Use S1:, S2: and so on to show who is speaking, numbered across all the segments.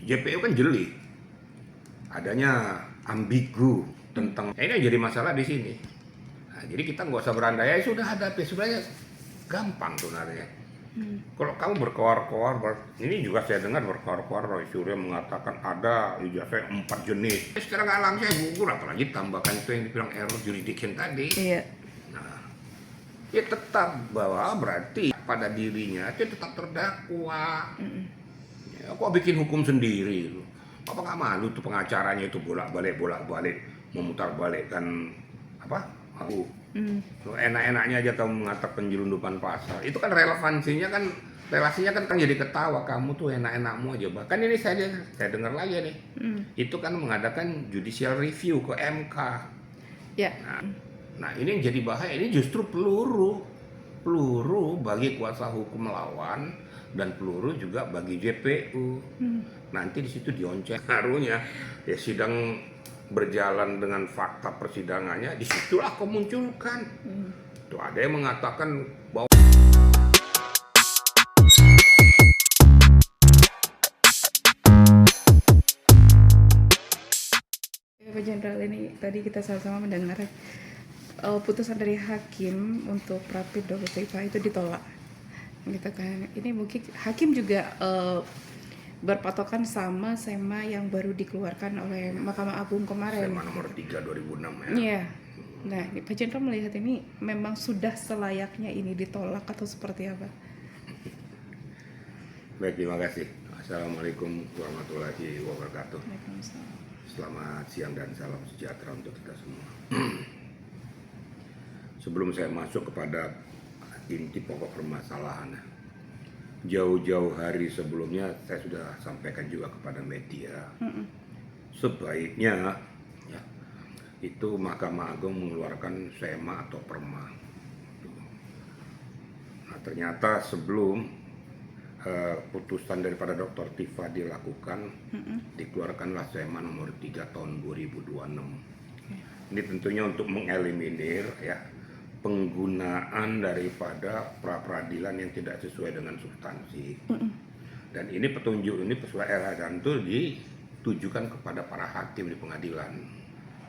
S1: JPU kan jeli, adanya ambigu tentang ini yang jadi masalah di sini. Nah, jadi kita nggak usah berandai, sudah hadapi, sebenarnya gampang sebenarnya. Kalau kamu berkoar-koar, ini juga saya dengar berkoar-koar Roy Suryo mengatakan ada ijazah 4 jenis. Secara nggak langsung saya gugur, apalagi tambahkan itu yang dibilang error jurisdiction tadi.
S2: Iya.
S1: Nah, ya tetap bahwa berarti pada dirinya itu tetap terdakwa. Ya, kok bikin hukum sendiri lu? Apa nggak malu tuh pengacaranya itu bolak-balik memutarbalikkan apa? Aku. Lu enak-enaknya aja kamu mengatakan penyelundupan pasal. Itu kan relasinya kan jadi ketawa, kamu tuh enak-enakmu aja. Bahkan ini saya dengar lagi nih. Itu kan mengadakan judicial review ke MK.
S2: Ya.
S1: Nah, ini yang jadi bahaya, ini justru peluru bagi kuasa hukum melawan dan peluru juga bagi JPU. Nanti di situ dionceng harunya ya, sidang berjalan dengan fakta persidangannya, disitulah kau munculkan. Tuh ada yang mengatakan bahwa
S2: Pak Jenderal, ini tadi kita sama-sama mendengar putusan dari hakim untuk Rapid Dr. Tifa itu ditolak. Gitu kan. Ini mungkin hakim juga berpatokan sama SEMA yang baru dikeluarkan oleh Mahkamah Agung kemarin.
S1: SEMA nomor 3 2006 ya.
S2: Iya. Nah, Pak Jenderal melihat ini memang sudah selayaknya ini ditolak atau seperti apa?
S1: Baik, terima kasih. Assalamualaikum warahmatullahi wabarakatuh.
S2: Waalaikumsalam.
S1: Selamat siang dan salam sejahtera untuk kita semua. Sebelum saya masuk kepada inti pokok permasalahan, jauh-jauh hari sebelumnya saya sudah sampaikan juga kepada media, sebaiknya ya, itu Mahkamah Agung mengeluarkan SEMA atau Perma. Nah, ternyata sebelum putusan daripada Dr. Tifa dilakukan, dikeluarkanlah SEMA nomor 3 tahun 2026. Ini tentunya untuk mengeliminir ya penggunaan daripada pra-peradilan yang tidak sesuai dengan substansi. Dan ini petunjuk ini sesuai dan itu ditujukan kepada para hakim di pengadilan.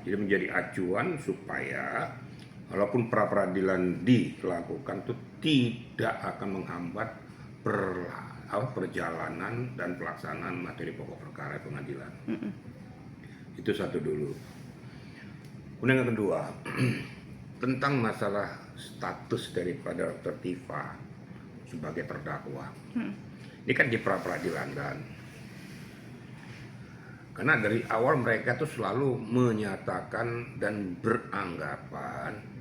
S1: Jadi menjadi acuan supaya walaupun pra-peradilan dilakukan itu tidak akan menghambat perjalanan dan pelaksanaan materi pokok perkara pengadilan. Itu satu dulu. Kemudian yang kedua, tentang masalah status daripada Dr. Tifa sebagai terdakwa. Ini kan di pra-peradilan kan. Karena dari awal mereka tuh selalu menyatakan dan beranggapan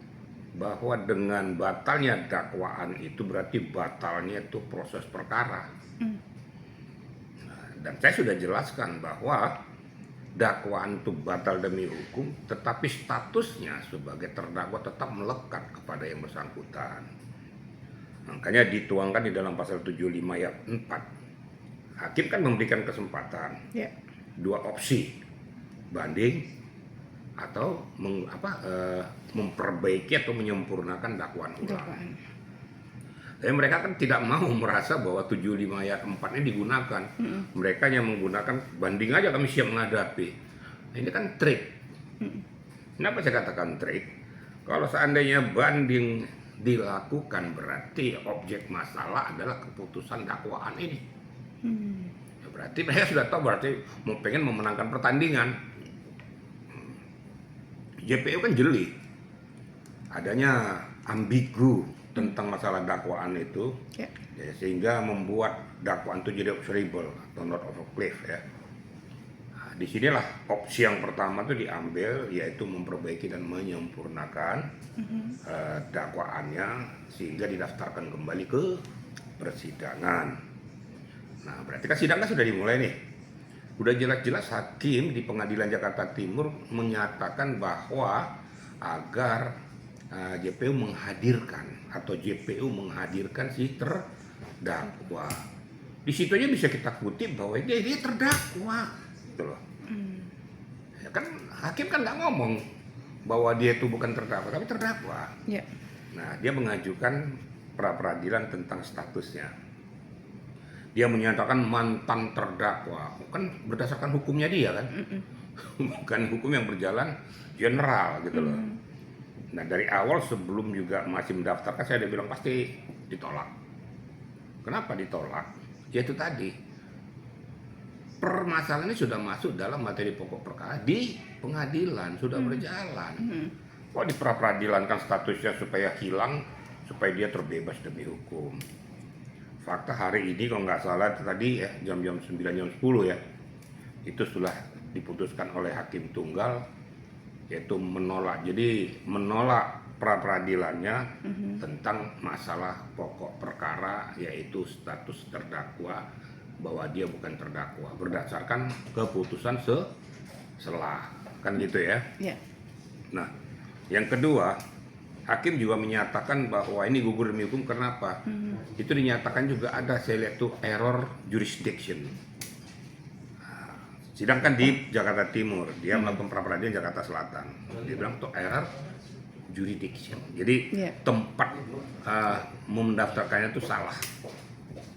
S1: bahwa dengan batalnya dakwaan itu berarti batalnya itu proses perkara. Nah, dan saya sudah jelaskan bahwa dakwaan itu batal demi hukum, tetapi statusnya sebagai terdakwa tetap melekat kepada yang bersangkutan. Makanya dituangkan di dalam pasal 75 ayat 4. Hakim kan memberikan kesempatan dua opsi, banding atau memperbaiki atau menyempurnakan dakwaan ulang. Tapi mereka kan tidak mau merasa bahwa 75 ayat 4 ini digunakan. Mereka yang menggunakan banding aja kami siap menghadapi. Nah, ini kan trik. Kenapa saya katakan trik? Kalau seandainya banding dilakukan berarti objek masalah adalah keputusan dakwaan ini. Ya, berarti mereka sudah tahu berarti pengen memenangkan pertandingan. JPU kan jeli, adanya ambigu tentang masalah dakwaan itu, ya, sehingga membuat dakwaan itu jadi observable atau not of a cliff ya. Nah, disinilah opsi yang pertama itu diambil, yaitu memperbaiki dan menyempurnakan dakwaannya sehingga didaftarkan kembali ke persidangan. Nah, berarti kan sidangnya sudah dimulai nih. Udah jelas-jelas hakim di Pengadilan Jakarta Timur menyatakan bahwa agar JPU menghadirkan si terdakwa. Di situ aja bisa kita kutip bahwa dia terdakwa, gitu loh. Ya kan hakim kan nggak ngomong bahwa dia itu bukan terdakwa, tapi terdakwa. Nah, dia mengajukan pra-peradilan tentang statusnya. dia menyatakan mantan terdakwa, kan berdasarkan hukumnya dia kan, bukan hukum yang berjalan general gitu loh. Nah dari awal sebelum juga masih mendaftarkan saya udah bilang pasti ditolak. Kenapa ditolak? Ya itu tadi, permasalahan ini sudah masuk dalam materi pokok perkara di pengadilan, sudah berjalan. Kok di pra-peradilan kan statusnya supaya hilang, supaya dia terbebas demi hukum. Fakta hari ini kalau nggak salah tadi ya jam-jam 9 jam 10 ya, itu sudah diputuskan oleh hakim tunggal, yaitu menolak. Jadi menolak pra-peradilannya tentang masalah pokok perkara, yaitu status terdakwa, bahwa dia bukan terdakwa berdasarkan keputusan selah, kan gitu ya.
S2: Ya.
S1: Nah, yang kedua, hakim juga menyatakan bahwa ini gugur demi hukum. Kenapa? Itu dinyatakan juga ada, saya lihat tuh, error jurisdiction. Sedangkan di Jakarta Timur, dia melakukan pra-peradilan Jakarta Selatan. Dia bilang tuh error jurisdiction. Jadi tempat mendaftarkannya itu salah.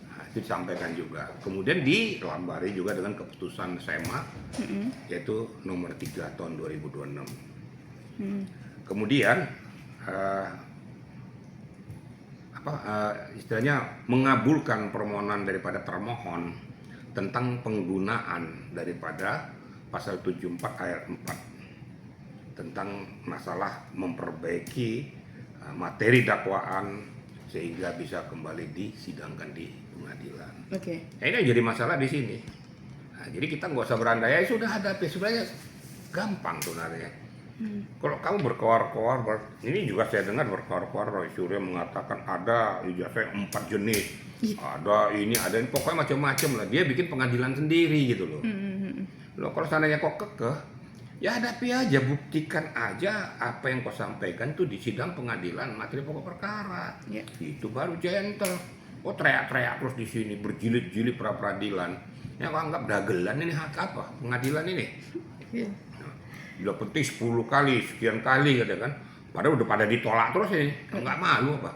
S1: Nah, itu disampaikan juga. Kemudian dilambari juga dengan keputusan SEMA, yaitu nomor 3 tahun 2026. Kemudian istilahnya mengabulkan permohonan daripada termohon tentang penggunaan daripada pasal 74 ayat 4 tentang masalah memperbaiki materi dakwaan sehingga bisa kembali disidangkan di pengadilan. Nah, ini jadi masalah di sini. Nah, jadi kita nggak usah berandai, sudah hadapi, sebenarnya gampang sebenarnya. Kalau kamu berkoar-koar, ini juga saya dengar berkoar-koar, Roy Suryo mengatakan ada ijazah 4 jenis, ada ini, ada ini, pokoknya macam-macam lah. Dia bikin pengadilan sendiri gitu loh. Loh kalau seandainya kok kekeh, ya hadapi aja, buktikan aja apa yang kau sampaikan tuh di sidang pengadilan materi pokok perkara. Itu baru gentle. Oh teriak-teriak terus di sini, berjilid-jilid pra-peradilan. Ya kau anggap dagelan, ini hak apa? Pengadilan ini. Udah penting 10 kali, sekian kali gitu kan. Padahal udah pada ditolak terus ini. Enggak malu apa?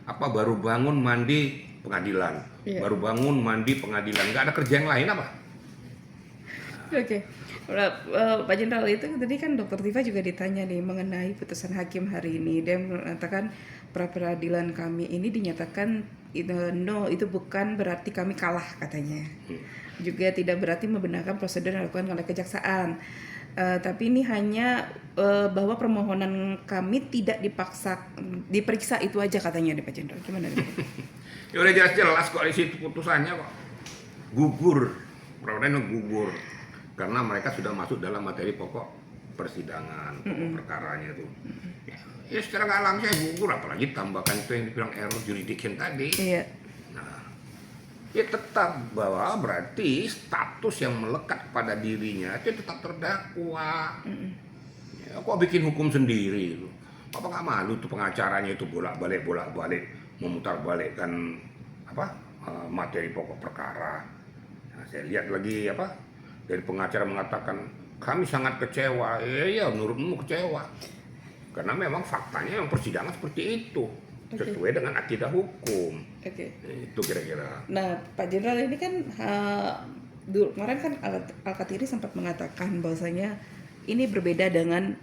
S1: Apa baru bangun mandi pengadilan. Baru bangun mandi pengadilan. Enggak ada kerja yang lain apa?
S2: Pak Jenderal, itu tadi kan Dr. Tifa juga ditanya nih mengenai putusan hakim hari ini. Dia mengatakan pra-peradilan kami ini dinyatakan no, itu bukan berarti kami kalah katanya. Juga tidak berarti membenarkan prosedur yang dilakukan oleh kejaksaan. Tapi ini hanya bahwa permohonan kami tidak diperiksa itu aja katanya nih Pak Jenderal. Gimana?
S1: Ya udah jelas-jelas kok di situ putusannya kok. Gugur, peradilan gugur karena mereka sudah masuk dalam materi pokok persidangan, pokok perkaranya itu. Ya secara nggak alami saya gugur, apalagi tambahkan itu yang dibilang error jurisdiction tadi. Ya tetap bahwa berarti status yang melekat pada dirinya itu tetap terdakwa. Ya, kok bikin hukum sendiri lu? Apa nggak malu tuh pengacaranya itu bolak-balik memutarbalikkan materi pokok perkara. Nah, saya lihat lagi dari pengacara mengatakan kami sangat kecewa. Ya menurutmu kecewa karena memang faktanya yang persidangan seperti itu. Sesuai dengan akidah hukum. Itu kira-kira.
S2: Nah, Pak Jenderal ini kan kemarin kan Al-Katiri sempat mengatakan bahwasanya ini berbeda dengan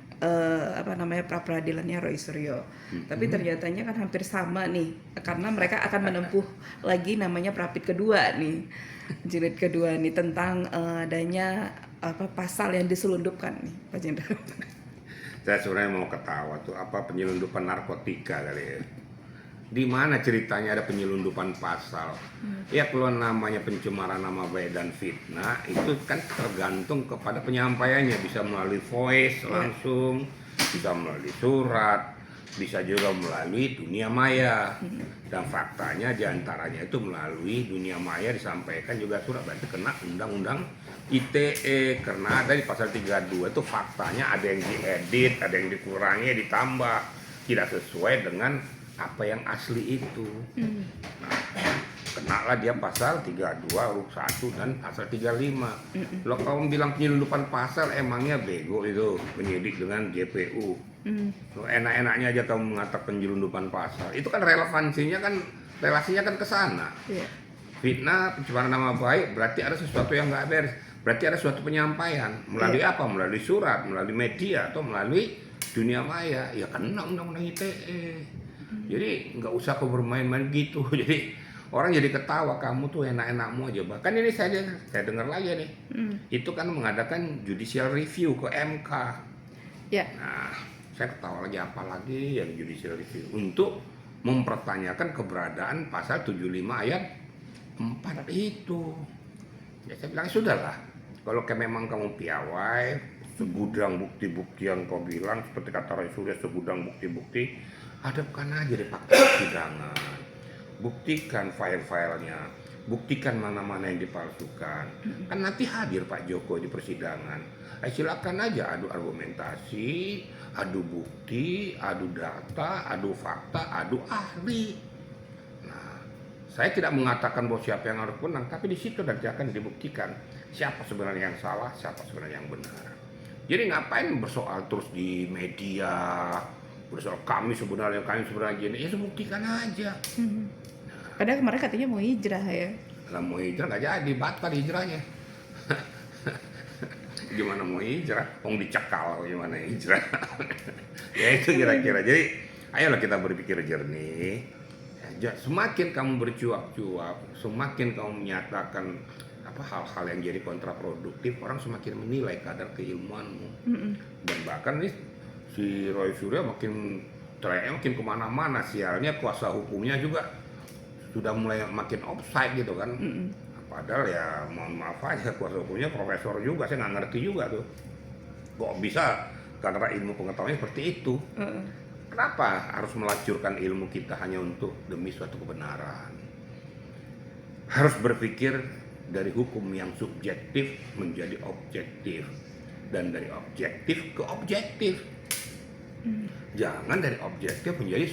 S2: pra-peradilannya Roy Suryo. Tapi ternyatanya kan hampir sama nih, karena mereka akan menempuh lagi namanya prapit kedua nih, jilid kedua nih tentang adanya pasal yang diselundupkan nih, Pak Jenderal.
S1: Saya sebenarnya mau ketawa tuh, penyelundupan narkotika kali ya. Di mana ceritanya ada penyelundupan pasal? Ya kalau namanya pencemaran nama baik dan fitnah itu kan tergantung kepada penyampaiannya, bisa melalui voice langsung, bisa melalui surat, bisa juga melalui dunia maya. Dan faktanya diantaranya itu melalui dunia maya disampaikan juga surat, berarti kena undang-undang ITE karena ada di pasal 32 itu faktanya ada yang diedit, ada yang dikurangi, ditambah, tidak sesuai dengan apa yang asli itu. Nah, kenalah dia pasal 32 huruf 1 dan pasal 35. Kalau kamu bilang penyelundupan pasal, emangnya bego itu penyidik dengan JPU. Enak-enaknya aja kamu mengatakan penyelundupan pasal. Itu kan relasinya kan ke sana. Fitnah, pencemaran nama baik berarti ada sesuatu yang nggak beres. Berarti ada suatu penyampaian melalui
S2: Iya.
S1: apa? Melalui surat, melalui media atau melalui dunia maya. Ya kena undang-undang ITE. Jadi nggak usah kau bermain-main gitu. Jadi orang jadi ketawa, kamu tuh enak-enakmu aja. Bahkan ini saya dengar lagi nih.
S2: Hmm.
S1: Itu kan mengadakan judicial review ke MK.
S2: Ya.
S1: Nah, saya ketawa lagi apa lagi yang judicial review untuk mempertanyakan keberadaan pasal 75 ayat 4 itu. Ya saya bilang sudahlah. Kalau memang kamu piawai, segudang bukti-bukti yang kau bilang seperti kata Roy Suryo, segudang bukti-bukti, hadapkan aja di fakta persidangan. Buktikan file-filenya, buktikan mana-mana yang dipalsukan. Kan nanti hadir Pak Joko di persidangan. Silakan aja adu argumentasi, adu bukti, adu data, adu fakta, adu ahli. Nah, saya tidak mengatakan bahwa siapa yang harus menang, tapi di situ nanti akan dibuktikan siapa sebenarnya yang salah, siapa sebenarnya yang benar. Jadi ngapain bersoal terus di media, bersoal kami sebenarnya gini, ya buktikan aja.
S2: Padahal kemarin katanya mau hijrah ya.
S1: Lah mau hijrah nggak jadi, batal hijrahnya. Gimana mau hijrah? Wong dicekal, gimana hijrah? Ya itu kira-kira. Jadi ayolah kita berpikir jernih. Semakin kamu bercuap-cuap, semakin kamu menyatakan hal-hal yang jadi kontraproduktif, orang semakin menilai kadar keilmuanmu. Dan bahkan nih si Roy Suryo makin kemana-mana, sialnya kuasa hukumnya juga sudah mulai makin offside gitu kan. Padahal ya mohon maaf aja, kuasa hukumnya profesor juga, saya nggak ngerti juga tuh kok bisa karena ilmu pengetahuannya seperti itu. Kenapa harus melacurkan ilmu kita hanya untuk demi suatu kebenaran? Harus berpikir dari hukum yang subjektif menjadi objektif, dan dari objektif ke objektif. Jangan dari objektif menjadi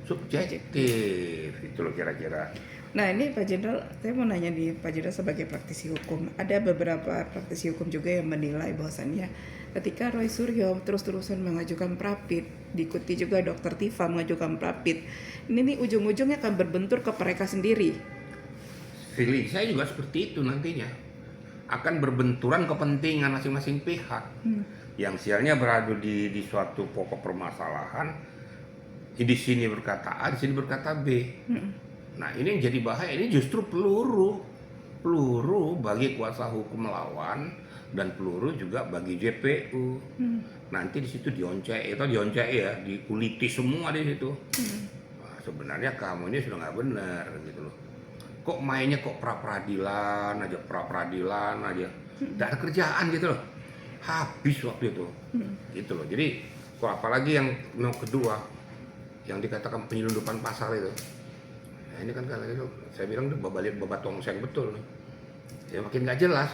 S1: subjektif. Itu loh kira-kira.
S2: Nah ini Pak Jenderal, saya mau nanya nih Pak Jenderal sebagai praktisi hukum. Ada beberapa praktisi hukum juga yang menilai bahwasannya ketika Roy Suryo terus-terusan mengajukan prapit, diikuti juga Dr. Tifa mengajukan prapit, ini nih ujung-ujungnya akan berbentur ke mereka sendiri.
S1: Feeling saya juga seperti itu nantinya. Akan berbenturan kepentingan masing-masing pihak. Yang sialnya beradu di suatu pokok permasalahan, di sini berkata A, di sini berkata B. Nah ini yang jadi bahaya, ini justru peluru bagi kuasa hukum lawan dan peluru juga bagi JPU. Nanti di situ dioncei ya, dikuliti semua di situ. Nah, sebenarnya kamu ini sudah nggak benar gitu loh. Kok mainnya pra peradilan aja, nggak ada kerjaan gitu loh. Habis waktu itu, gitu loh. Jadi kok apalagi yang kedua, yang dikatakan penyelundupan pasal itu. Nah, ini kan itu saya bilang udah babat tongseng betul nih. Ya makin nggak jelas.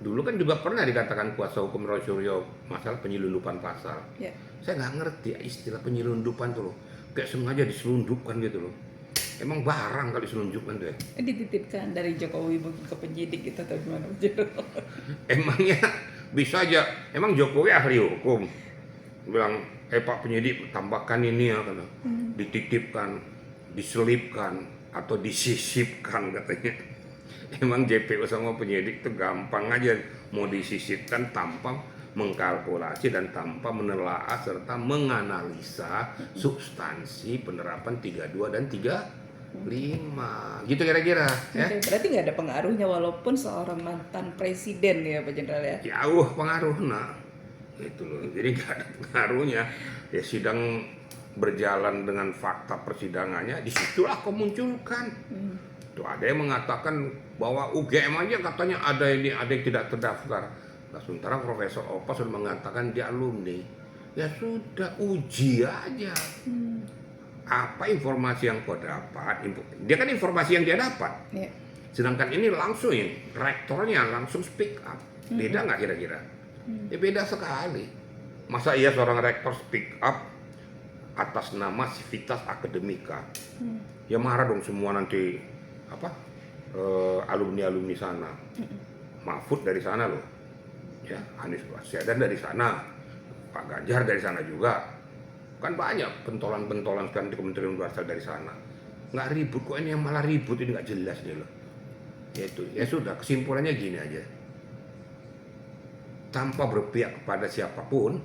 S1: Dulu kan juga pernah dikatakan kuasa hukum Roy Suryo masalah penyelundupan pasal.
S2: Ya.
S1: Saya nggak ngerti istilah penyelundupan tuh loh. Kayak sengaja diselundupkan gitu loh. Emang barang kali diselundupkan tuh ya?
S2: Dititipkan dari Jokowi mungkin ke penyidik gitu atau gimana Pak Jenderal?
S1: Emangnya bisa aja. Emang Jokowi ahli hukum. Bilang, Pak penyidik tambahkan ini ya, kata. Dititipkan, diselipkan, atau disisipkan katanya. Emang JPU sama penyidik itu gampang aja mau disisipkan tanpa mengkalkulasi dan tanpa menelaah serta menganalisa substansi penerapan 32 dan 35 gitu kira-kira ya.
S2: Berarti nggak ada pengaruhnya walaupun seorang mantan presiden ya Pak Jenderal ya?
S1: Jauh pengaruhnya itu loh, jadi nggak ada pengaruhnya ya. Sidang berjalan dengan fakta persidangannya, disitulah kau munculkan. Tuh ada yang mengatakan bahwa UGM aja katanya ada yang tidak terdaftar. Nah, sementara Profesor Opa sudah mengatakan dia alumni. Ya sudah, uji aja. Apa informasi yang kau dapat? Dia kan informasi yang dia dapat.
S2: Yeah.
S1: Sedangkan ini langsung ya, rektornya langsung speak up. Beda nggak kira-kira? Ya beda sekali. Masa iya seorang rektor speak up atas nama Civitas Akademika? Ya marah dong semua nanti alumni sana. Mahfud dari sana loh, ya Anies Baswedan dari sana, Pak Ganjar dari sana juga, kan banyak pentolan sekarang di Kementerian berasal dari sana. Nggak ribut kok, ini yang malah ribut, ini nggak jelas nih loh. Yaitu ya sudah, kesimpulannya gini aja, tanpa berpihak kepada siapapun,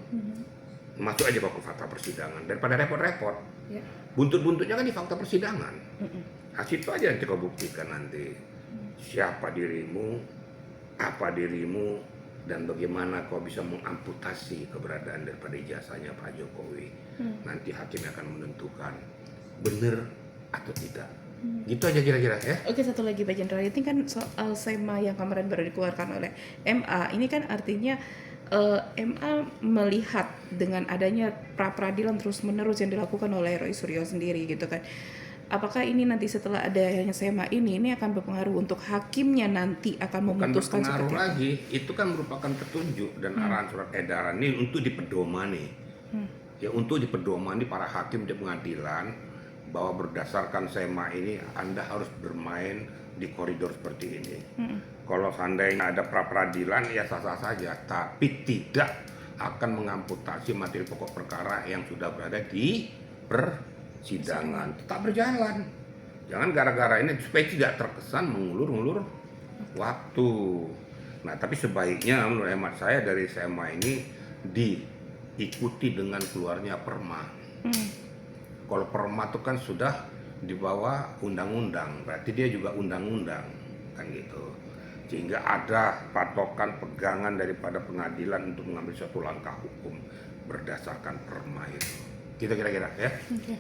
S1: masuk aja ke fakta persidangan daripada repot-repot.
S2: Ya.
S1: Buntut-buntutnya kan di fakta persidangan.
S2: Mm-mm.
S1: Situ aja nanti kau buktikan nanti siapa dirimu, apa dirimu, dan bagaimana kau bisa mengamputasi keberadaan daripada ijazahnya Pak Jokowi. Nanti hakim akan menentukan benar atau tidak. Gitu aja kira-kira ya.
S2: Oke, satu lagi Pak Jenderal, ini kan soal SEMA yang kemarin baru dikeluarkan oleh MA. Ini kan artinya MA melihat dengan adanya pra-peradilan terus-menerus yang dilakukan oleh Roy Suryo sendiri gitu kan. Apakah ini nanti setelah adanya SEMA ini akan berpengaruh untuk hakimnya nanti akan
S1: Bukan
S2: memutuskan
S1: berpengaruh
S2: seperti apa?
S1: lagi, itu kan merupakan petunjuk dan arahan surat edaran ini untuk dipedomani. Ya, untuk dipedomani para hakim di pengadilan bahwa berdasarkan SEMA ini Anda harus bermain di koridor seperti ini. Kalau seandainya ada pra-peradilan ya sah-sah saja, tapi tidak akan mengamputasi materi pokok perkara yang sudah berada di persidangan. Tetap berjalan. Jangan gara-gara ini supaya tidak terkesan mengulur-ulur waktu. Nah, tapi sebaiknya menurut hemat saya dari SEMA ini diikuti dengan keluarnya perma. Kalau perma itu kan sudah di bawah undang-undang, berarti dia juga undang-undang, kan gitu. Sehingga ada patokan pegangan daripada pengadilan untuk mengambil suatu langkah hukum berdasarkan perma itu. Kita kira-kira ya.
S2: Oke.